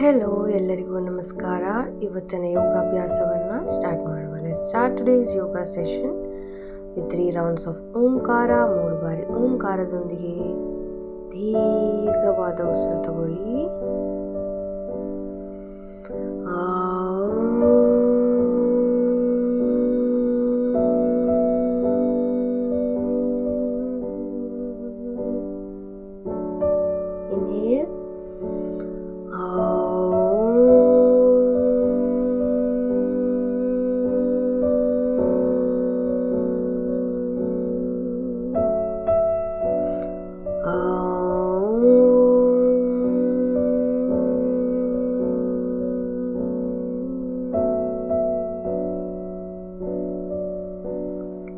Hello, ಎಲ್ಲರಿಗೂ ನಮಸ್ಕಾರ. ಇವತ್ತಿನ ಯೋಗಾಭ್ಯಾಸವನ್ನು ಸ್ಟಾರ್ಟ್ ಮಾಡುವ. Let's start today's yoga session with 3 rounds of Omkara. 3 ಬಾರಿ ಓಂಕಾರದೊಂದಿಗೆ ದೀರ್ಘವಾದ ಉಸಿರು ತಗೊಳ್ಳಿ. ಇನ್ಹೇಲ್,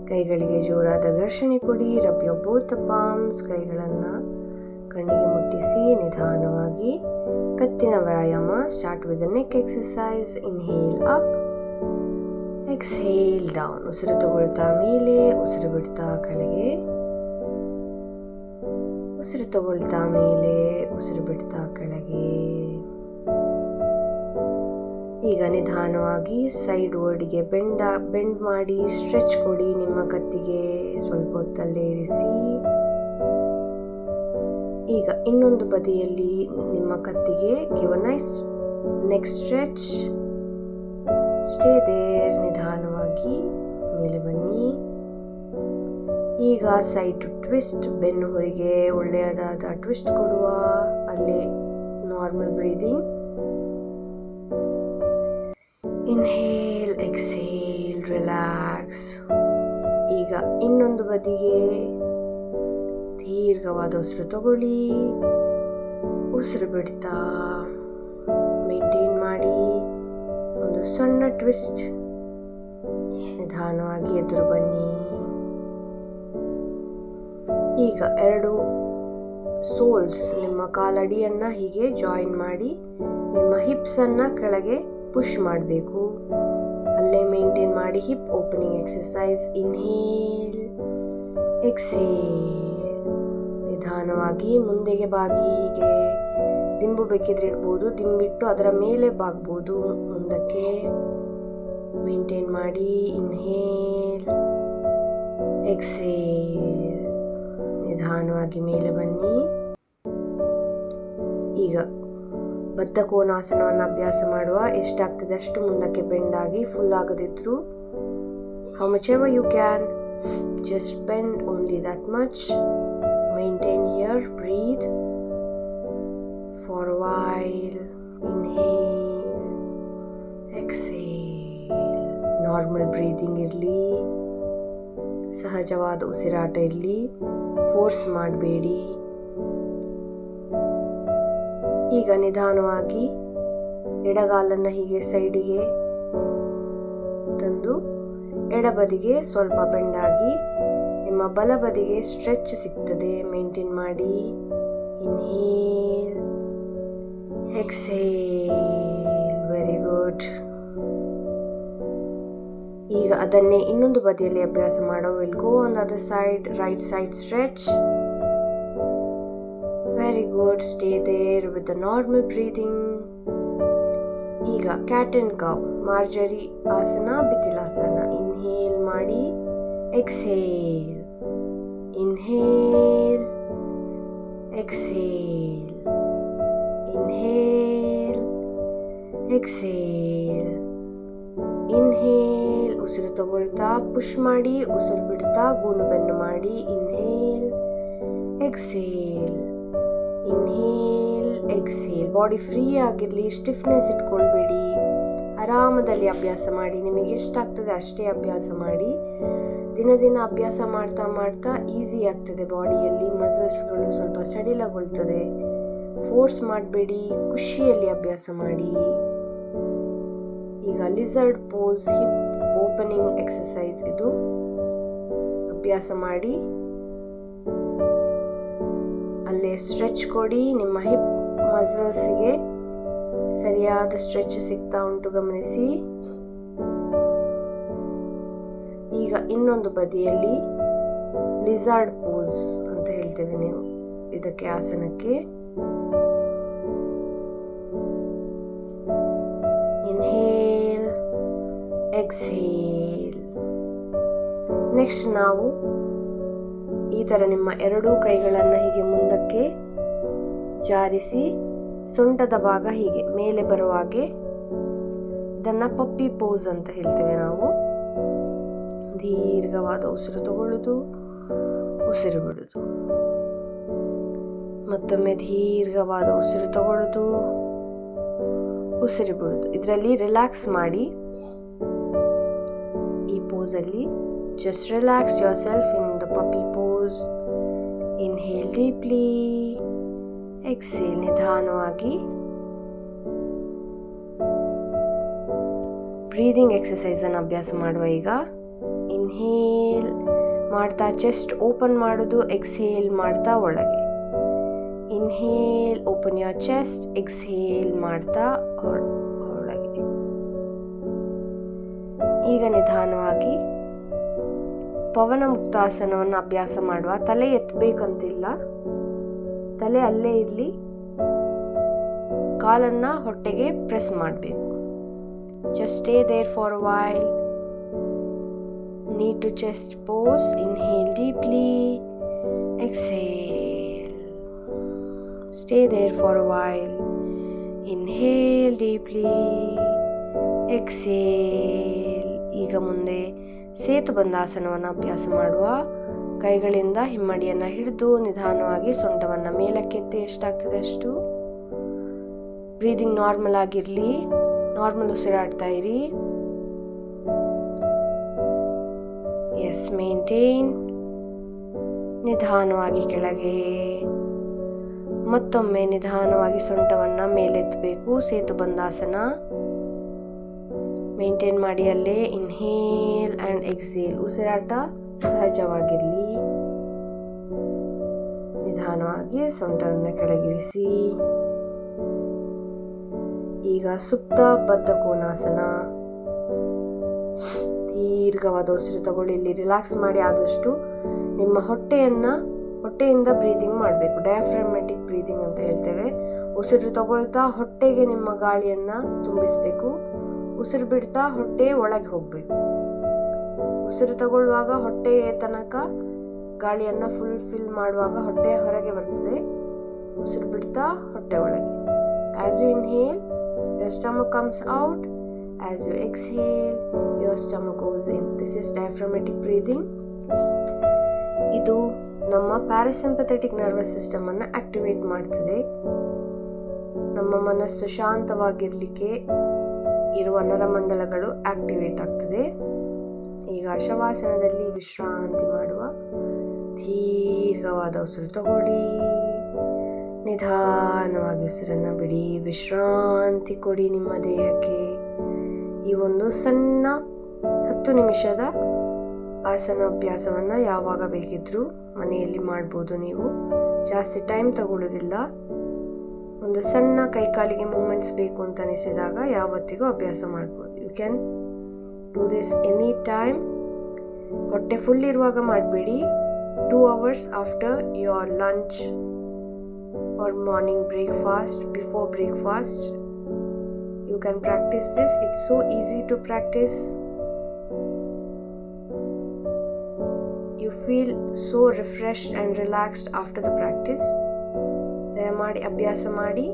ಕೈಗಳಿಗೆ ಜೋರಾದ ಘರ್ಷಣೆ ಕೊಡಿ. Rub your both palms. ಕೈಗಳನ್ನು ಕಣ್ಣಿಗೆ ಮುಟ್ಟಿಸಿ ನಿಧಾನವಾಗಿ ಕತ್ತಿನ ವ್ಯಾಯಾಮ. Start with the neck exercise. Inhale up, exhale down. ಉಸಿರು ತಗೊಳ್ತಾ ಮೇಲೆ, ಉಸಿರು ಬಿಡ್ತಾ ಕೆಳಗೆ. ಉಸಿರು ತಗೊಳ್ತಾ ಮೇಲೆ, ಉಸಿರು ಬಿಡ್ತಾ ಕೆಳಗೆ. ಈಗ ನಿಧಾನವಾಗಿ ಸೈಡ್ ವರ್ಡ್ಗೆ ಬೆಂಡ್ ಮಾಡಿ ಸ್ಟ್ರೆಚ್ ಕೊಡಿ. ನಿಮ್ಮ ಕತ್ತಿಗೆ ಸ್ವಲ್ಪ ಹೊತ್ತಲ್ಲೇ ಇರಿಸಿ. ಈಗ ಇನ್ನೊಂದು ಬದಿಯಲ್ಲಿ ನಿಮ್ಮ ಕತ್ತಿಗೆ give a nice neck stretch. Stay there. ನಿಧಾನವಾಗಿ ಮೇಲೆ ಬನ್ನಿ. ಈಗ ಸೈಡ್ ಟು ಟ್ವಿಸ್ಟ್. ಬೆನ್ನು ಹೊರಗೆ ಒಳ್ಳೆಯದಾದ ಟ್ವಿಸ್ಟ್ ಕೊಡುವ. ಅಲ್ಲೇ normal breathing. Inhale, exhale, relax. ಈಗ ಇನ್ನೊಂದು ಬದಿಗೆ ದೀರ್ಘವಾದ ಉಸಿರು ತಗೊಳ್ಳಿ. ಉಸಿರು ಬಿಡ್ತಾ ಮೇಂಟೈನ್ ಮಾಡಿ ಒಂದು ಸಣ್ಣ ಟ್ವಿಸ್ಟ್. ನಿಧಾನವಾಗಿ ಎದುರು ಬನ್ನಿ. ಈಗ 2 ಸೋಲ್ಸ್, ನಿಮ್ಮ ಕಾಲಡಿಯನ್ನು ಹೀಗೆ ಜಾಯಿನ್ ಮಾಡಿ ನಿಮ್ಮ ಹಿಪ್ಸನ್ನು ಕೆಳಗೆ ಪುಷ್ ಮಾಡಬೇಕು. ಅಲ್ಲೇ ಮೇಂಟೈನ್ ಮಾಡಿ hip opening exercise. Inhale, exhale. ನಿಧಾನವಾಗಿ ಮುಂದೆಗೆ ಬಾಗಿ. ಹೀಗೆ ದಿಂಬು ಬೇಕಿದ್ರೆ ಇಡ್ಬೋದು, ದಿಂಬಿಟ್ಟು ಅದರ ಮೇಲೆ ಬಾಗ್ಬೋದು. ಮುಂದಕ್ಕೆ ಮೇಂಟೈನ್ ಮಾಡಿ. Inhale, exhale. ನಿಧಾನವಾಗಿ ಮೇಲೆ ಬನ್ನಿ. ಈಗ ಬದ್ಧ ಕೋನಾಸನವನ್ನು ಅಭ್ಯಾಸ ಮಾಡುವ. ಎಷ್ಟಾಗ್ತದೆ ಅಷ್ಟು ಮುಂದಕ್ಕೆ ಬೆಂಡಾಗಿ, full ಆಗದಿದ್ರು how much ever you can, just bend only that much. Maintain here, breathe for a while. Inhale, exhale. Normal breathing ಇರಲಿ, ಸಹಜವಾದ ಉಸಿರಾಟ ಇರಲಿ, ಫೋರ್ಸ್ ಮಾಡಬೇಡಿ. ಈಗ ನಿಧಾನವಾಗಿ ಎಡಗಾಲನ್ನು ಹೀಗೆ ಸೈಡಿಗೆ ತಂದು ಎಡಬದಿಗೆ ಸ್ವಲ್ಪ ಬೆಂಡಾಗಿ ನಿಮ್ಮ ಬಲಬದಿಗೆ ಸ್ಟ್ರೆಚ್ ಸಿಗ್ತದೆ. ಮೇಂಟೈನ್ ಮಾಡಿ. Inhale, exhale. Very good. ಈಗ ಅದನ್ನೇ ಇನ್ನೊಂದು ಬದಿಯಲ್ಲಿ ಅಭ್ಯಾಸ ಮಾಡೋ. Will go on the other side. Right side stretch. Very good. Stay there with the normal breathing. ಈಗ ಕ್ಯಾಟ್ ಅಂಡ್ ಕೌ, ಮಾರ್ಜರಿ ಆಸನ, ಬಿತಿಲಾಸನ. ಇನ್ಹೇಲ್ ಮಾಡಿ, exhale. Inhale, exhale. Inhale, exhale. Inhale. ಉಸಿರು ತಗೊಳ್ತಾ ಪುಷ್ ಮಾಡಿ, ಉಸಿರು ಬಿಡ್ತಾ ಗೂನು ಬೆನ್ನು ಮಾಡಿ. Inhale, exhale. Inhale, exhale. Body free ಆಗಿರಲಿ, ಸ್ಟಿಫ್ನೆಸ್ ಇಟ್ಕೊಳ್ಬೇಡಿ. ಆರಾಮದಲ್ಲಿ ಅಭ್ಯಾಸ ಮಾಡಿ. ನಿಮಗೆ ಎಷ್ಟಾಗ್ತದೆ ಅಷ್ಟೇ ಅಭ್ಯಾಸ ಮಾಡಿ. ದಿನ ಅಭ್ಯಾಸ ಮಾಡ್ತಾ ಮಾಡ್ತಾ ಈಸಿ ಆಗ್ತದೆ. ಬಾಡಿಯಲ್ಲಿ ಮಸಲ್ಸ್ಗಳು ಸ್ವಲ್ಪ ಸಡಿಲಗೊಳ್ತದೆ. ಫೋರ್ಸ್ ಮಾಡಬೇಡಿ, ಖುಷಿಯಲ್ಲಿ ಅಭ್ಯಾಸ ಮಾಡಿ. ಈಗ lizard pose, hip opening exercise. ಇದು ಅಭ್ಯಾಸ ಮಾಡಿ. ಅಲ್ಲೇ ಸ್ಟ್ರೆಚ್ ಕೊಡಿ. ನಿಮ್ಮ ಹಿಪ್ ಮಸಲ್ಸ್ಗೆ ಸರಿಯಾದ ಸ್ಟ್ರೆಚ್ ಸಿಗ್ತಾ ಉಂಟು, ಗಮನಿಸಿ. ಈಗ ಇನ್ನೊಂದು ಬದಿಯಲ್ಲಿ ಲಿಸರ್ಡ್ ಪೋಸ್ ಅಂತ ಹೇಳ್ತೇವೆ ನೀವು ಇದಕ್ಕೆ, ಆಸನಕ್ಕೆ. ಎಕ್ಸೇಲ್. ನೆಕ್ಸ್ಟ್ ನಾವು ಈ ಥರ ನಿಮ್ಮ ಎರಡೂ ಕೈಗಳನ್ನು ಹೀಗೆ ಮುಂದಕ್ಕೆ ಜಾರಿಸಿ ಸೊಂಟದ ಭಾಗ ಹೀಗೆ ಮೇಲೆ ಬರುವ ಹಾಗೆ, ಇದನ್ನು ಪಪ್ಪಿ ಪೋಸ್ ಅಂತ ಹೇಳ್ತೇವೆ ನಾವು. ದೀರ್ಘವಾದ ಉಸಿರು ತಗೊಳ್ಳುವುದು, ಉಸಿರು ಬಿಡುವುದು. ಮತ್ತೊಮ್ಮೆ ದೀರ್ಘವಾದ ಉಸಿರು ತಗೊಳ್ಳುವುದು, ಉಸಿರು ಬಿಡುವುದು. ಇದರಲ್ಲಿ ರಿಲ್ಯಾಕ್ಸ್ ಮಾಡಿ ಈ ಪೋಸಲ್ಲಿ. Just relax yourself in the puppy pose. Inhale deeply, exhale ನಿಧಾನವಾಗಿ. ಬ್ರೀದಿಂಗ್ ಎಕ್ಸಸೈಸನ್ನು ಅಭ್ಯಾಸ ಮಾಡುವ ಈಗ. ಇನ್ಹೇಲ್ ಮಾಡ್ತಾ ಚೆಸ್ಟ್ ಓಪನ್ ಮಾಡೋದು, ಎಕ್ಸೇಲ್ ಮಾಡ್ತಾ ಒಳಗೆ. Inhale open your chest, exhale ಮಾಡ್ತಾ ಒಳಗೆ. ಈಗ ನಿಧಾನವಾಗಿ ಪವನ ಮುಕ್ತಾಸನವನ್ನು ಅಭ್ಯಾಸ ಮಾಡುವ. ತಲೆ ಎತ್ತಬೇಕಂತಿಲ್ಲ, ತಲೆ ಅಲ್ಲೇ ಇರಲಿ. ಕಾಲನ್ನು ಹೊಟ್ಟೆಗೆ ಪ್ರೆಸ್ ಮಾಡಬೇಕು. Just stay there for a while. Knee to chest pose. Inhale deeply, exhale. Stay there for a while. Inhale deeply, exhale. ಈಗ ಮುಂದೆ ಸೇತುಬಂಧಾಸನವನ್ನು ಅಭ್ಯಾಸ ಮಾಡುವ. ಕೈಗಳಿಂದ ಹಿಮ್ಮಡಿಯನ್ನು ಹಿಡಿದು ನಿಧಾನವಾಗಿ ಸೊಂಟವನ್ನು ಮೇಲಕ್ಕೆತ್ತಿ ಎಷ್ಟಾಗ್ತದೆ ಅಷ್ಟು. ಬ್ರೀದಿಂಗ್ ನಾರ್ಮಲ್ ಆಗಿರಲಿ, ನಾರ್ಮಲ್ ಉಸಿರಾಡ್ತಾ ಇರಿ. Yes, maintain. ನಿಧಾನವಾಗಿ ಕೆಳಗೆ. ಮತ್ತೊಮ್ಮೆ ನಿಧಾನವಾಗಿ ಸೊಂಟವನ್ನು ಮೇಲೆತ್ತಬೇಕು. ಸೇತುಬಂಧಾಸನ ಮೇಂಟೈನ್ ಮಾಡಿ ಅಲ್ಲೇ. Inhale and exhale. ಉಸಿರಾಟ ಸಹಜವಾಗಿರಲಿ. ನಿಧಾನವಾಗಿ ಸೊಂಟವನ್ನು ಕೆಳಗಿರಿಸಿ. ಈಗ ಸುಪ್ತ ಬದ್ಧ ಕೋನಾಸನ. ದೀರ್ಘವಾದ ಉಸಿರು ತಗೊಳ್ಳಿ. ಇಲ್ಲಿ ರಿಲ್ಯಾಕ್ಸ್ ಮಾಡಿ. ಆದಷ್ಟು ನಿಮ್ಮ ಹೊಟ್ಟೆಯಿಂದ ಬ್ರೀದಿಂಗ್ ಮಾಡಬೇಕು. ಡಯಾಫ್ರಾಮ್ಯಾಟಿಕ್ ಬ್ರೀದಿಂಗ್ ಅಂತ ಹೇಳ್ತೇವೆ. ಉಸಿರು ತಗೊಳ್ತಾ ಹೊಟ್ಟೆಗೆ ನಿಮ್ಮ ಗಾಳಿಯನ್ನು ತುಂಬಿಸಬೇಕು. ಉಸಿರು ಬಿಡ್ತಾ ಹೊಟ್ಟೆ ಒಳಗೆ ಹೋಗಬೇಕು. ಉಸಿರು ತಗೊಳ್ಳುವಾಗ ಹೊಟ್ಟೆಯ ತನಕ ಗಾಳಿಯನ್ನು ಫಿಲ್ ಮಾಡುವಾಗ ಹೊಟ್ಟೆ ಹೊರಗೆ ಬರ್ತದೆ. ಉಸಿರು ಬಿಡ್ತಾ ಹೊಟ್ಟೆ ಒಳಗೆ. As you inhale, your stomach comes out. As you exhale, your stomach goes in. This is diaphragmatic breathing. ಇದು ನಮ್ಮ ಪ್ಯಾರಾಸಿಂಪಥೆಟಿಕ್ ನರ್ವಸ್ ಸಿಸ್ಟಮ್ ಅನ್ನು ಆಕ್ಟಿವೇಟ್ ಮಾಡ್ತದೆ. ನಮ್ಮ ಮನಸ್ಸು ಶಾಂತವಾಗಿರಲಿಕ್ಕೆ ಇರುವ ನರಮಂಡಲಗಳು ಆಕ್ಟಿವೇಟ್ ಆಗ್ತದೆ. ಈಗ ಶವಾಸನದಲ್ಲಿ ವಿಶ್ರಾಂತಿ ಮಾಡುವ. ದೀರ್ಘವಾದ ಉಸಿರು ತಗೊಳ್ಳಿ. ನಿಧಾನವಾಗಿ ಉಸಿರನ್ನು ಬಿಡಿ. ವಿಶ್ರಾಂತಿ ಕೊಡಿ ನಿಮ್ಮ ದೇಹಕ್ಕೆ. ಈ ಒಂದು ಸಣ್ಣ 10 ನಿಮಿಷದ ಆಸನಾಭ್ಯಾಸವನ್ನು ಯಾವಾಗ ಬೇಕಿದ್ರೂ ಮನೆಯಲ್ಲಿ ಮಾಡ್ಬೋದು. ನೀವು ಜಾಸ್ತಿ ಟೈಮ್ ತಗೊಳ್ಳೋದಿಲ್ಲ. ಒಂದು ಸಣ್ಣ ಕೈಕಾಲಿಗೆ ಮೂಮೆಂಟ್ಸ್ ಬೇಕು ಅಂತ ಅನಿಸಿದಾಗ ಯಾವತ್ತಿಗೂ ಅಭ್ಯಾಸ ಮಾಡ್ಬೋದು. You can do this any time. ಹೊಟ್ಟೆ ಫುಲ್ ಇರುವಾಗ ಮಾಡಬೇಡಿ. 2 hours after your lunch or morning breakfast, before breakfast, you can practice this. It's so easy to practice. You feel so refreshed and relaxed after the practice. ದಯಮಾಡಿ ಅಭ್ಯಾಸ ಮಾಡಿ.